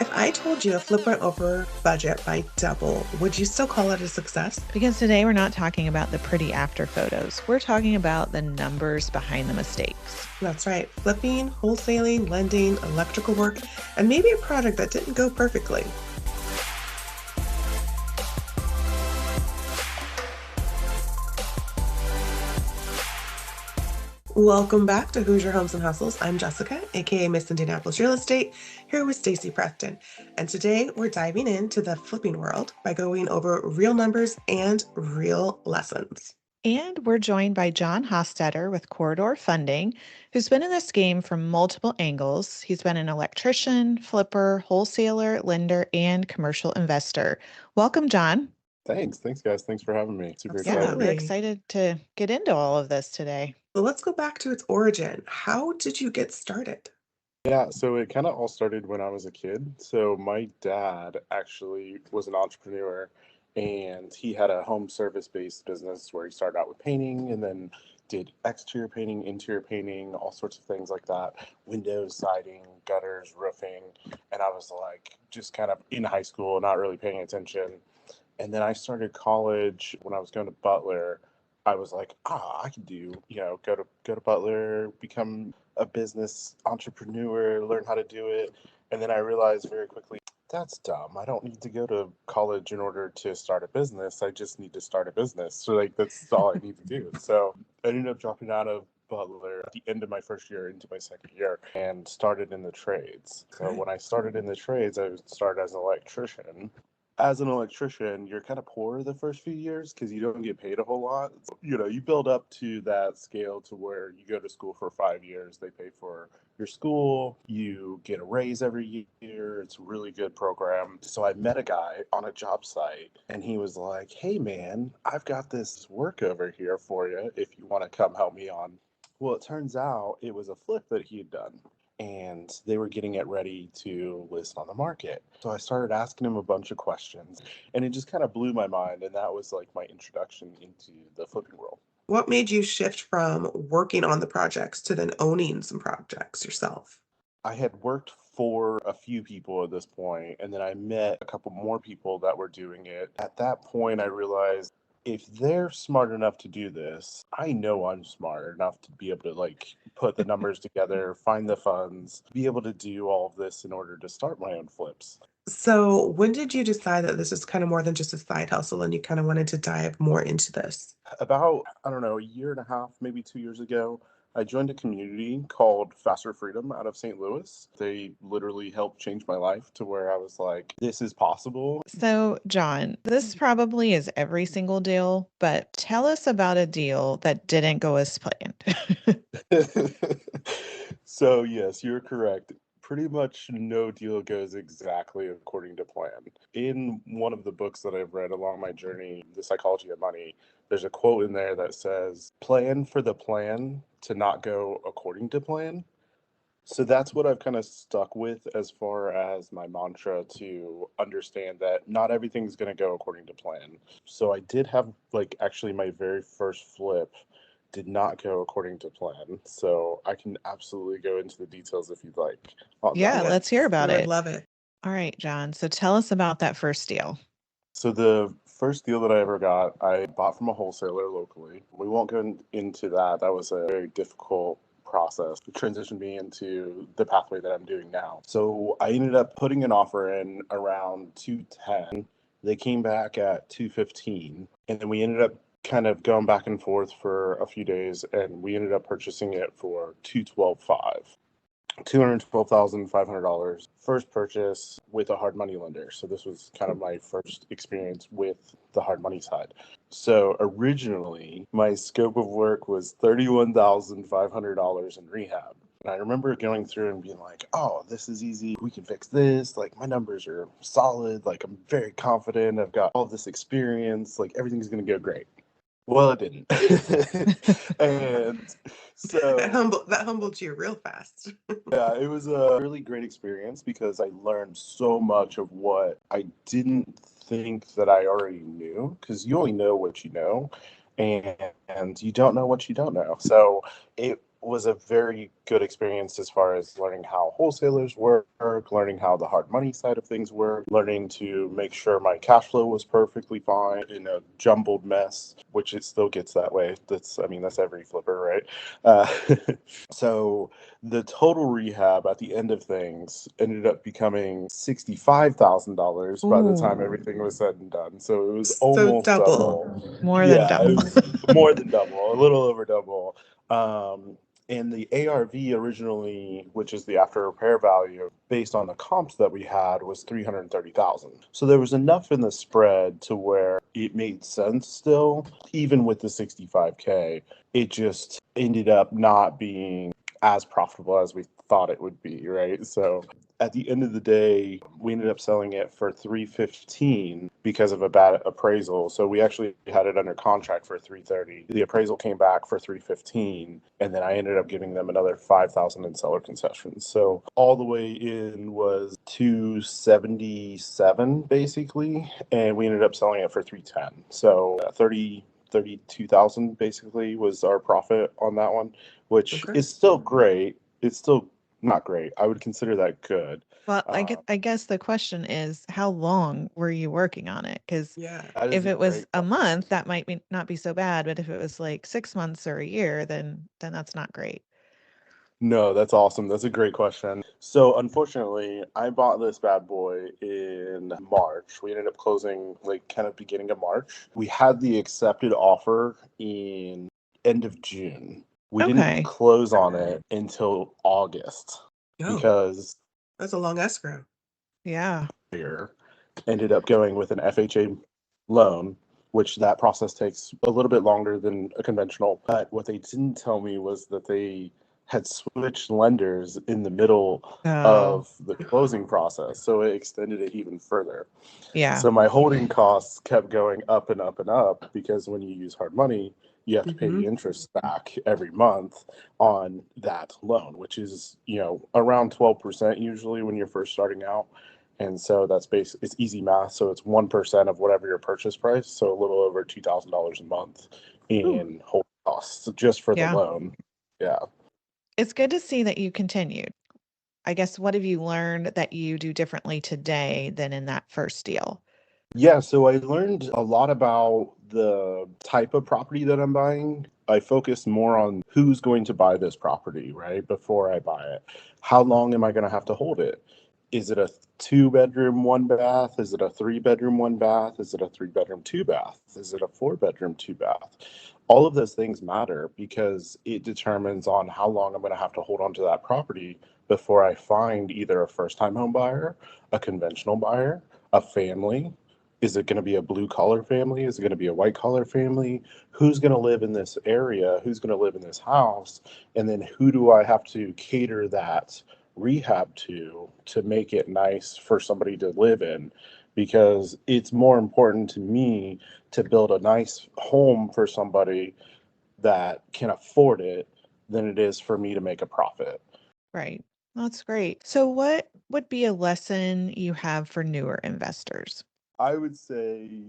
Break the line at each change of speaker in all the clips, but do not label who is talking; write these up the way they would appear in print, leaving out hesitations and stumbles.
If I told you a flip went over budget by double, would you still call it a success?
Because today we're not talking about the pretty after photos. We're talking about the numbers behind the mistakes.
That's right. Flipping, wholesaling, lending, electrical work, and maybe a project that didn't go perfectly. Welcome back to Hoosier Homes and Hustles. I'm Jessica, aka Miss Indianapolis Real Estate, here with Stacy Preston. And today we're diving into the flipping world by going over real numbers and real lessons.
And we're joined by John Hostetter with Corridor Funding, who's been in this game from multiple angles. He's been an electrician, flipper, wholesaler, lender, and commercial investor. Welcome, John.
Thanks guys. Thanks for having me. Super
Yeah,
excited.
we're excited to get into all of this today.
So let's go back to its origin. How did you get started?
Yeah, so it kind of all started when I was a kid. So my dad actually was an entrepreneur, and he had a home service-based business where he started out with painting and then did exterior painting, interior painting, all sorts of things like that, windows, siding, gutters, roofing. And I was like just kind of in high school, not really paying attention. And then I started college when I was going to Butler. I was like, I could do, go to Butler, become a business entrepreneur, learn how to do it. And then I realized very quickly, that's dumb. I don't need to go to college in order to start a business. I just need to start a business. So that's all I need to do. So I ended up dropping out of Butler at the end of my first year into my second year and started in the trades. So when I started in the trades, I started as an electrician. As an electrician, you're kind of poor the first few years because you don't get paid a whole lot. You build up to that scale to where you go to school for 5 years. They pay for your school. You get a raise every year. It's a really good program. So I met a guy on a job site, and he was like, hey, man, I've got this work over here for you if you want to come help me on. Well, it turns out it was a flip that he had done, and they were getting it ready to list on the market. So I started asking him a bunch of questions, and it just kind of blew my mind. And that was like my introduction into the flipping world.
What made you shift from working on the projects to then owning some projects yourself?
I had worked for a few people at this point, and then I met a couple more people that were doing it. At that point, I realized if they're smart enough to do this, I know I'm smart enough to be able to put the numbers together, find the funds, be able to do all of this in order to start my own flips.
So when did you decide that this is kind of more than just a side hustle and you kind of wanted to dive more into this?
About, I don't know, a year and a half, maybe 2 years ago, I joined a community called Faster Freedom out of St. Louis. They literally helped change my life to where I was like, this is possible.
So, John, this probably is every single deal, but tell us about a deal that didn't go as planned.
So, yes, you're correct. Pretty much no deal goes exactly according to plan. In one of the books that I've read along my journey, The Psychology of Money, there's a quote in there that says, plan for the plan to not go according to plan. So that's what I've kind of stuck with as far as my mantra, to understand that not everything's going to go according to plan. So I did have actually my very first flip did not go according to plan. So I can absolutely go into the details if you'd like.
Yeah, let's hear about
I
it.
would love it.
All right, John. So tell us about that first deal.
So the first deal that I ever got, I bought from a wholesaler locally. We won't go into that. That was a very difficult process to transition me into the pathway that I'm doing now. So I ended up putting an offer in around 210. They came back at 215, and then we ended up kind of going back and forth for a few days, and we ended up purchasing it for $212,500. $212,500 first purchase with a hard money lender. So this was kind of my first experience with the hard money side. So originally my scope of work was $31,500 in rehab. And I remember going through and being like, oh, this is easy. We can fix this. My numbers are solid. I'm very confident. I've got all this experience. Everything's going to go great. Well, it didn't. And so
that humbled you real fast.
yeah, it was a really great experience because I learned so much of what I didn't think that I already knew, because you only know what you know, and you don't know what you don't know. So it was a very good experience as far as learning how wholesalers work, learning how the hard money side of things work, learning to make sure my cash flow was perfectly fine in a jumbled mess, which it still gets that way. That's every flipper, right? So the total rehab at the end of things ended up becoming $65,000 by the time
Ooh,
everything was said and done. So it was
So
almost
double.
double.
more than
Yeah, it
double.
was more than double, a little over double. Um, and the ARV originally, which is the after repair value, based on the comps that we had, was 330,000. So there was enough in the spread to where it made sense still, even with the 65K. It just ended up not being as profitable as we thought it would be, right? So at the end of the day, we ended up selling it for 315 because of a bad appraisal. So we actually had it under contract for 330. The appraisal came back for 315, and then I ended up giving them another 5,000 in seller concessions. So all the way in was 277 basically, and we ended up selling it for 310. So 32,000 basically was our profit on that one, which
Okay.
is still great. It's still not great. I would consider that good.
Well, I guess the question is, how long were you working on it? Because
Yeah.
That is
if
a
it was
great
a
question.
month, that might not be so bad. But if it was like 6 months or a year, then that's not great.
No, that's awesome. That's a great question. So, unfortunately, I bought this bad boy in March. We ended up closing like kind of beginning of March. We had the accepted offer in end of June. We didn't
Okay.
close on it until August
Oh,
because
that's a long escrow.
Yeah.
here ended up going with an FHA loan, which that process takes a little bit longer than a conventional. But what they didn't tell me was that they had switched lenders in the middle
Oh,
of the closing process. So it extended it even further.
yeah.
So my holding costs kept going up and up and up because when you use hard money, you have to pay
Mm-hmm.
the interest back every month on that loan, which is, around 12% usually when you're first starting out. And so it's easy math. So it's 1% of whatever your purchase price. So a little over $2,000 a month
Ooh.
in holding costs just for the
Yeah.
loan. Yeah.
It's good to see that you continued. I guess what have you learned that you do differently today than in that first deal?
Yeah, so I learned a lot about the type of property that I'm buying. I focus more on who's going to buy this property, right, before I buy it. How long am I going to have to hold it? Is it a two-bedroom, one bath? Is it a three-bedroom, one bath? Is it a three-bedroom, two bath? Is it a four-bedroom, two bath? All of those things matter because it determines on how long I'm going to have to hold on to that property before I find either a first-time home buyer, a conventional buyer, a family. Is it going to be a blue collar family? Is it going to be a white collar family? Who's going to live in this area? Who's going to live in this house? And then who do I have to cater that rehab to make it nice for somebody to live in? Because it's more important to me to build a nice home for somebody that can afford it than it is for me to make a profit.
Right. That's great. So what would be a lesson you have for newer investors?
I would say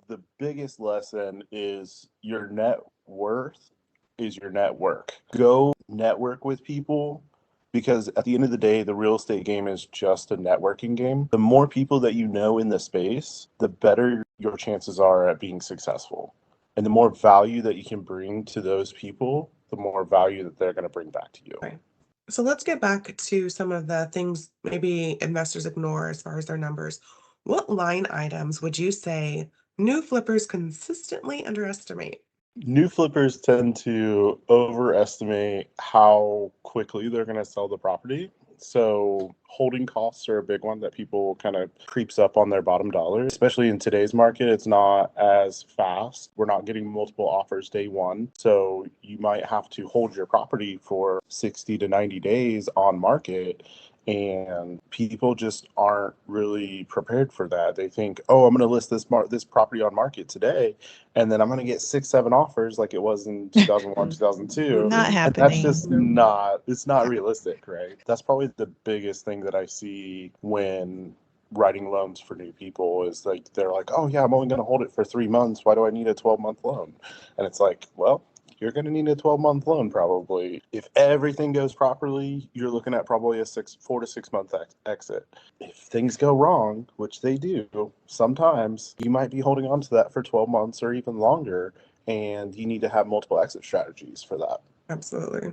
the biggest lesson is your net worth is your network. Go network with people because at the end of the day, the real estate game is just a networking game. The more people that you know in the space, the better your chances are at being successful. And the more value that you can bring to those people, the more value that they're going to bring back to you.
Right. So let's get back to some of the things maybe investors ignore as far as their numbers. What line items would you say new flippers consistently underestimate?
New flippers tend to overestimate how quickly they're going to sell the property. So holding costs are a big one that people kind of creeps up on their bottom dollar. Especially in today's market, it's not as fast. We're not getting multiple offers day one. So you might have to hold your property for 60 to 90 days on market. And people just aren't really prepared for that. They think, oh, I'm going to list this property on market today, and then I'm going to get 6, 7 offers like it was in 2001, 2002.
Not
Mm-hmm.
And that's
happening.
just it's not realistic, right? That's probably the biggest thing that I see when writing loans for new people is like, they're like, oh yeah, I'm only going to hold it for 3 months. Why do I need a 12-month loan? And it's like, well, you're going to need a 12-month loan probably. If everything goes properly, you're looking at probably a 4 to 6 month exit. If things go wrong, which they do, sometimes you might be holding on to that for 12 months or even longer, and you need to have multiple exit strategies for that.
Absolutely.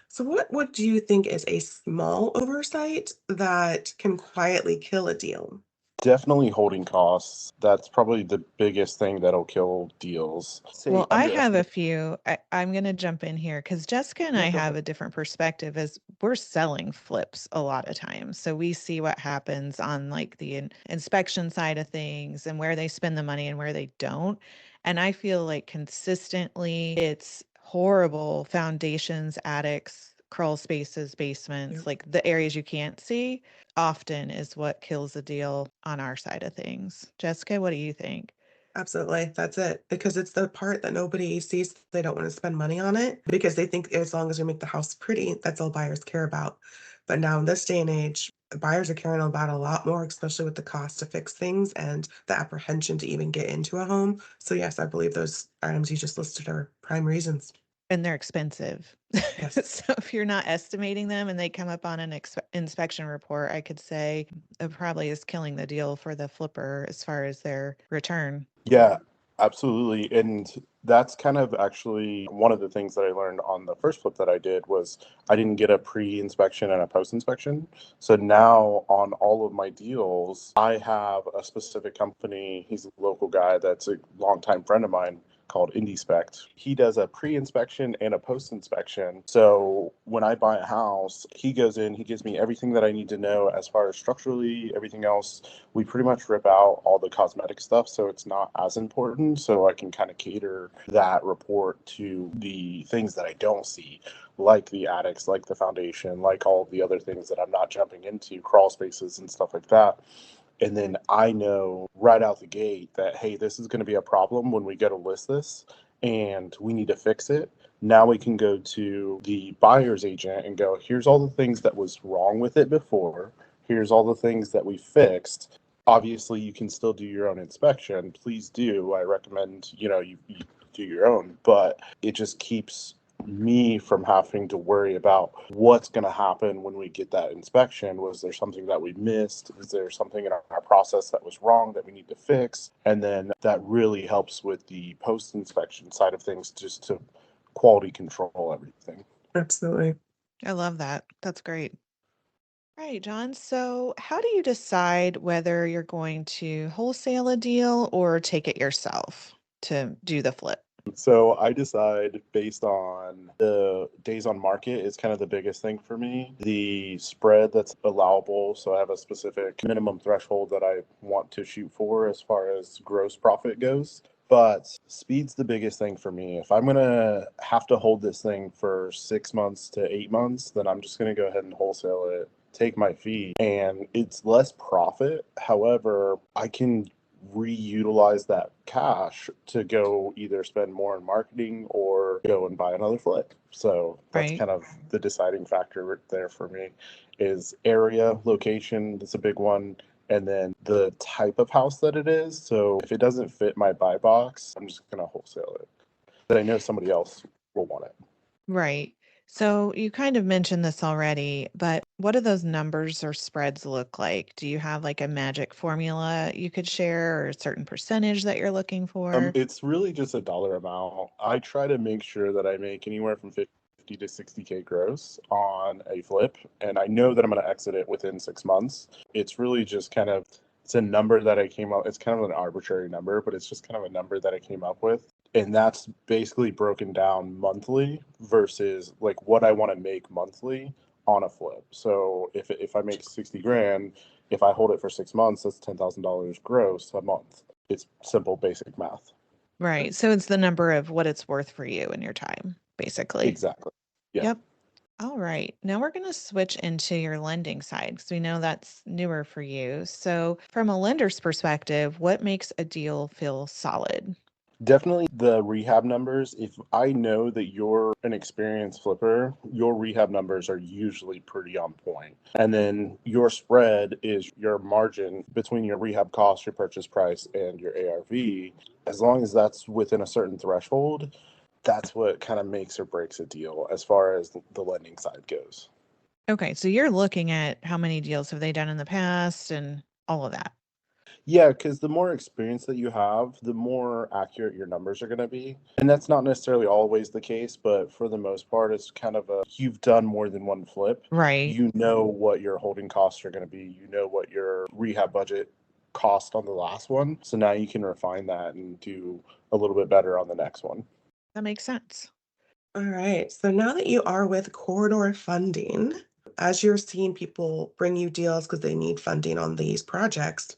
So what do you think is a small oversight that can quietly kill a deal?
Definitely holding costs. That's probably the biggest thing that'll kill deals. Say
Well, I have a
underestimate.
few. I'm going to jump in here because Jessica and
Yeah,
I
go
have
ahead.
a different perspective as we're selling flips a lot of times. So we see what happens on like the inspection side of things and where they spend the money and where they don't. And I feel like consistently it's horrible foundations, attics, crawl spaces,
Yeah.
basements, like the areas you can't see often is what kills a deal on our side of things. Jessica, what do you think?
Absolutely. That's it. Because it's the part that nobody sees. They don't want to spend money on it because they think as long as we make the house pretty, that's all buyers care about. But now in this day and age, buyers are caring about a lot more, especially with the cost to fix things and the apprehension to even get into a home. So yes, I believe those items you just listed are prime reasons.
And they're expensive.
Yes.
So if you're not estimating them and they come up on an inspection report, I could say it probably is killing the deal for the flipper as far as their return.
Yeah, absolutely. And that's kind of actually one of the things that I learned on the first flip that I did was I didn't get a pre-inspection and a post-inspection. So now on all of my deals, I have a specific company. He's a local guy that's a longtime friend of mine called Indy. He does a pre-inspection and a post-inspection. So when I buy a house, he goes in, he gives me everything that I need to know as far as structurally, everything else. We pretty much rip out all the cosmetic stuff, so it's not as important. So I can kind of cater that report to the things that I don't see, like the attics, like the foundation, like all of the other things that I'm not jumping into, crawl spaces and stuff like that. And then I know right out the gate that, hey, this is going to be a problem when we go to list this and we need to fix it. Now we can go to the buyer's agent and go, here's all the things that was wrong with it before. Here's all the things that we fixed. Obviously, you can still do your own inspection. Please do. I recommend, you do your own, but it just keeps me from having to worry about what's going to happen when we get that inspection. Was there something that we missed? Is there something in our process that was wrong that we need to fix? And then that really helps with the post inspection side of things, just to quality control everything.
Absolutely.
I love that. That's great. Right, John. So, how do you decide whether you're going to wholesale a deal or take it yourself to do the flip?
So I decide based on the days on market is kind of the biggest thing for me. The spread that's allowable. So I have a specific minimum threshold that I want to shoot for as far as gross profit goes. But speed's the biggest thing for me. If I'm going to have to hold this thing for 6 months to 8 months, then I'm just going to go ahead and wholesale it, take my fee, and it's less profit. However, I can reutilize that cash to go either spend more in marketing or go and buy another flip. So that's
Right.
kind of the deciding factor right there for me is area, location. That's a big one. And then the type of house that it is. So if it doesn't fit my buy box, I'm just going to wholesale it. But I know somebody else will want it.
Right. So you kind of mentioned this already, but what do those numbers or spreads look like? Do you have like a magic formula you could share or a certain percentage that you're looking for?
It's really just a dollar amount. I try to make sure that I make anywhere from 50 to 60K gross on a flip, and I know that I'm going to exit it within 6 months. It's really just kind of it's a number that I came up. It's kind of an arbitrary number, but it's just kind of a number that I came up with, and that's basically broken down monthly versus like what I want to make monthly on a flip. So if I make 60 grand, if I hold it for 6 months, that's $10,000 gross a month. It's simple, basic math.
Right. So it's the number of what it's worth for you and your time, basically.
Exactly. Yeah.
Yep. All right. Now we're going to switch into your lending side because we know that's newer for you. So, from a lender's perspective, what makes a deal feel solid?
Definitely the rehab numbers. If I know that you're an experienced flipper, your rehab numbers are usually pretty on point. And then your spread is your margin between your rehab cost, your purchase price, and your ARV. As long as that's within a certain threshold, that's what kind of makes or breaks a deal as far as the lending side goes.
Okay, so you're looking at how many deals have they done in the past and all of that.
Yeah, because the more experience that you have, the more accurate your numbers are going to be. And that's not necessarily always the case, but for the most part, it's kind of you've done more than one flip.
Right.
You know what your holding costs are going to be. You know what your rehab budget cost on the last one. So now you can refine that and do a little bit better on the next one.
That makes sense.
All right. So now that you are with Corridor Funding, as you're seeing people bring you deals because they need funding on these projects,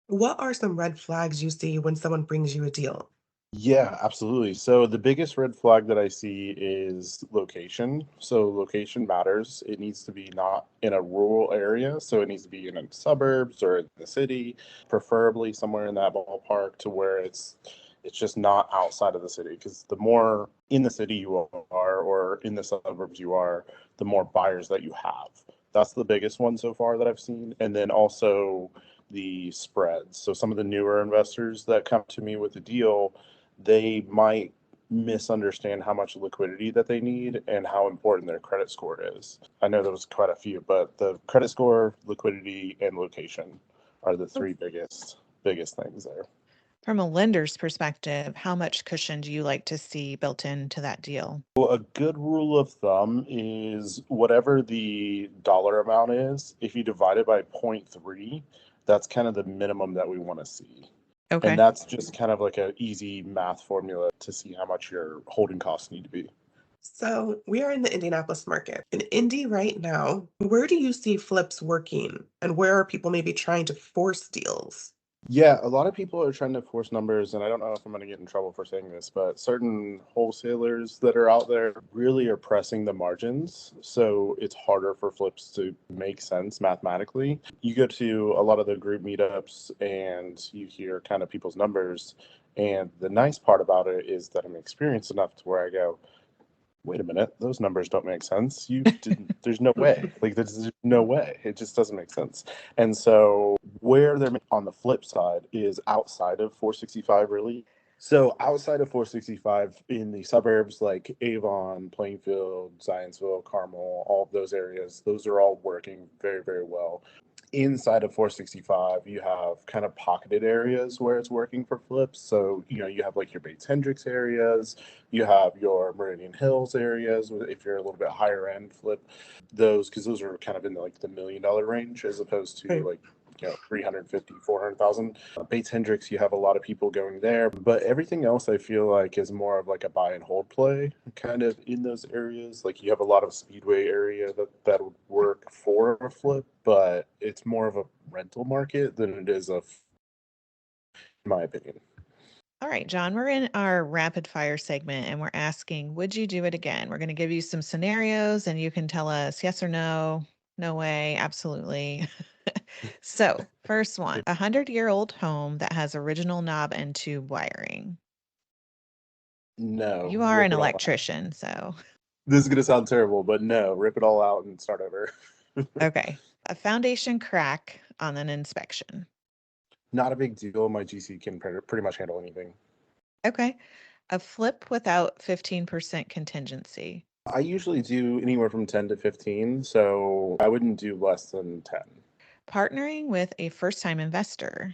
what are some red flags you see when someone brings you a deal?
Yeah, absolutely. So the biggest red flag that I see is location. So location matters. It needs to be not in a rural area. So it needs to be in the suburbs or in the city, preferably somewhere in that ballpark to where it's just not outside of the city. Because the more in the city you are or in the suburbs you are, the more buyers that you have. That's the biggest one so far that I've seen. And then also the spreads. So some of the newer investors that come to me with a deal, they might misunderstand how much liquidity that they need and how important their credit score is. I know there was quite a few, but the credit score, liquidity, and location are the three biggest things there.
From a lender's perspective, how much cushion do you like to see built into that deal?
Well, a good rule of thumb is whatever the dollar amount is, if you divide it by 0.3, that's kind of the minimum that we want to see.
Okay.
And that's just kind of like an easy math formula to see how much your holding costs need to be.
So we are in the Indianapolis market. In Indy right now, where do you see flips working and where are people maybe trying to force deals?
Yeah, a lot of people are trying to force numbers, and I don't know if I'm going to get in trouble for saying this, but certain wholesalers that are out there really are pressing the margins. So it's harder for flips to make sense mathematically. You go to a lot of the group meetups and you hear kind of people's numbers. And the nice part about it is that I'm experienced enough to where I go, wait a minute, those numbers don't make sense. You didn't, there's no way. Like, there's no way. It just doesn't make sense. And so, where they're on the flip side is outside of 465, really. So, outside of 465 in the suburbs like Avon, Plainfield, Zionsville, Carmel, all of those areas, those are all working very, very well. Inside of 465, you have kind of pocketed areas where it's working for flips. So, you have like your Bates Hendricks areas, you have your Meridian Hills areas. If you're a little bit higher end flip, those, because those are kind of in like the $1 million range as opposed to
Right.
like 350, 400,000. Bates Hendricks, you have a lot of people going there, but everything else I feel like is more of like a buy and hold play kind of in those areas. Like you have a lot of speedway area that would work for a flip, but it's more of a rental market than it is in my opinion.
All right, John, we're in our rapid fire segment and we're asking, would you do it again? We're going to give you some scenarios and you can tell us yes or no, no way, absolutely. So, first one, 100-year-old home that has original knob and tube wiring.
No,
You are
rip
an
it all out.
electrician, so
This is going to sound terrible, but no, rip it all out and start over.
okay. A foundation crack on an inspection.
Not a big deal. My GC can pretty much handle anything.
Okay. A flip without 15% contingency.
I usually do anywhere from 10 to 15, so I wouldn't do less than 10.
Partnering with a first-time investor.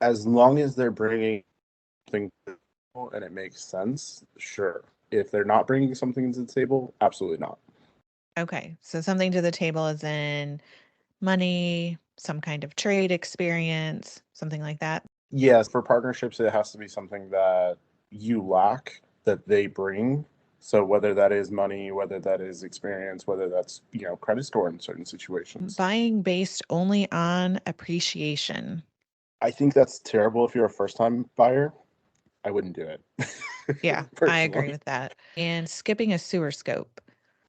As long as they're bringing something to the table and it makes sense, sure. If they're not bringing something to the table, absolutely not.
Okay. So something to the table is in money, some kind of trade experience, something like that.
Yes, for partnerships, it has to be something that you lack that they bring. So whether that is money, whether that is experience, whether that's, credit score in certain situations.
Buying based only on appreciation.
I think that's terrible if you're a first-time buyer. I wouldn't do it.
Yeah, I agree
Personally.
with that. And skipping a sewer scope.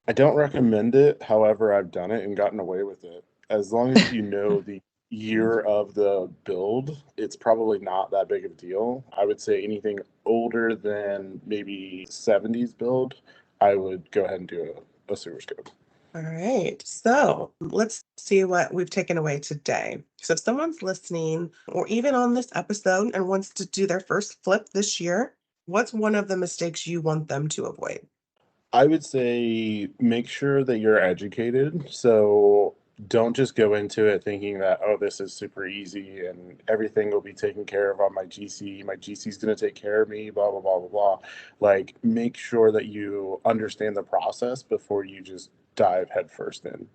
I don't recommend it. However, I've done it and gotten away with it. As long as you know the year of the build, it's probably not that big of a deal. I would say anything older than maybe 70s build, I would go ahead and do a sewer scope.
All right. So let's see what we've taken away today. So if someone's listening or even on this episode and wants to do their first flip this year, What's one of the mistakes you want them to avoid?
I would say make sure that you're educated. So don't just go into it thinking that, oh, this is super easy and everything will be taken care of on my GC. My GC is going to take care of me, blah, blah, blah, blah, blah. Like, make sure that you understand the process before you just dive headfirst in.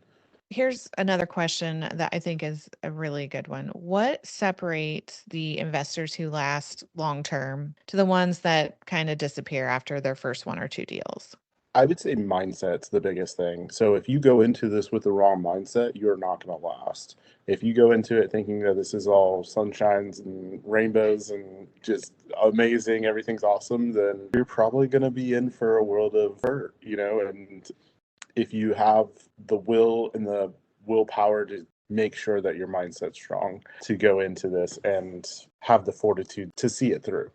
Here's another question that I think is a really good one. What separates the investors who last long term to the ones that kind of disappear after their first one or two deals?
I would say mindset's the biggest thing. So if you go into this with the wrong mindset, you're not going to last. If you go into it thinking that this is all sunshines and rainbows and just amazing, everything's awesome, then you're probably going to be in for a world of hurt, and if you have the will and the willpower to make sure that your mindset's strong to go into this and have the fortitude to see it through.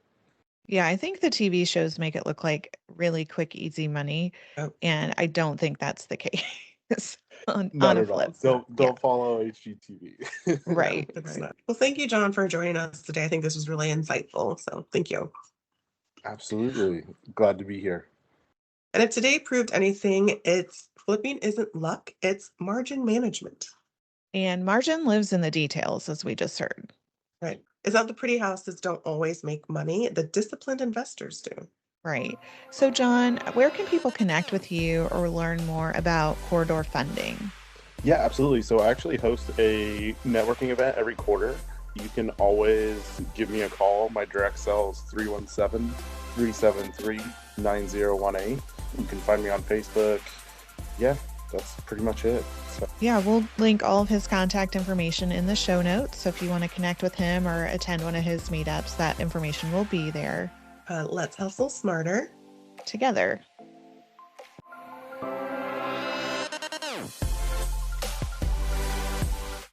Yeah, I think the TV shows make it look like really quick, easy money.
Oh,
And I don't think that's the case on
Not
a
at all.
flip.
Don't
Yeah,
follow HGTV.
right,
it's
right.
not. Well, thank you, John, for joining us today. I think this was really insightful. So thank you.
Absolutely. Glad to be here.
And if today proved anything, it's flipping isn't luck, it's margin management.
And margin lives in the details, as we just heard.
Right. It's not the pretty houses don't always make money, the disciplined investors do.
Right. So, John, where can people connect with you or learn more about corridor funding?
Yeah, absolutely. So I actually host a networking event every quarter. You can always give me a call. My direct cell is 317-373-9018. You can find me on Facebook. Yeah, that's pretty much it. So.
Yeah, we'll link all of his contact information in the show notes. So if you want to connect with him or attend one of his meetups, that information will be there.
Let's hustle smarter
together.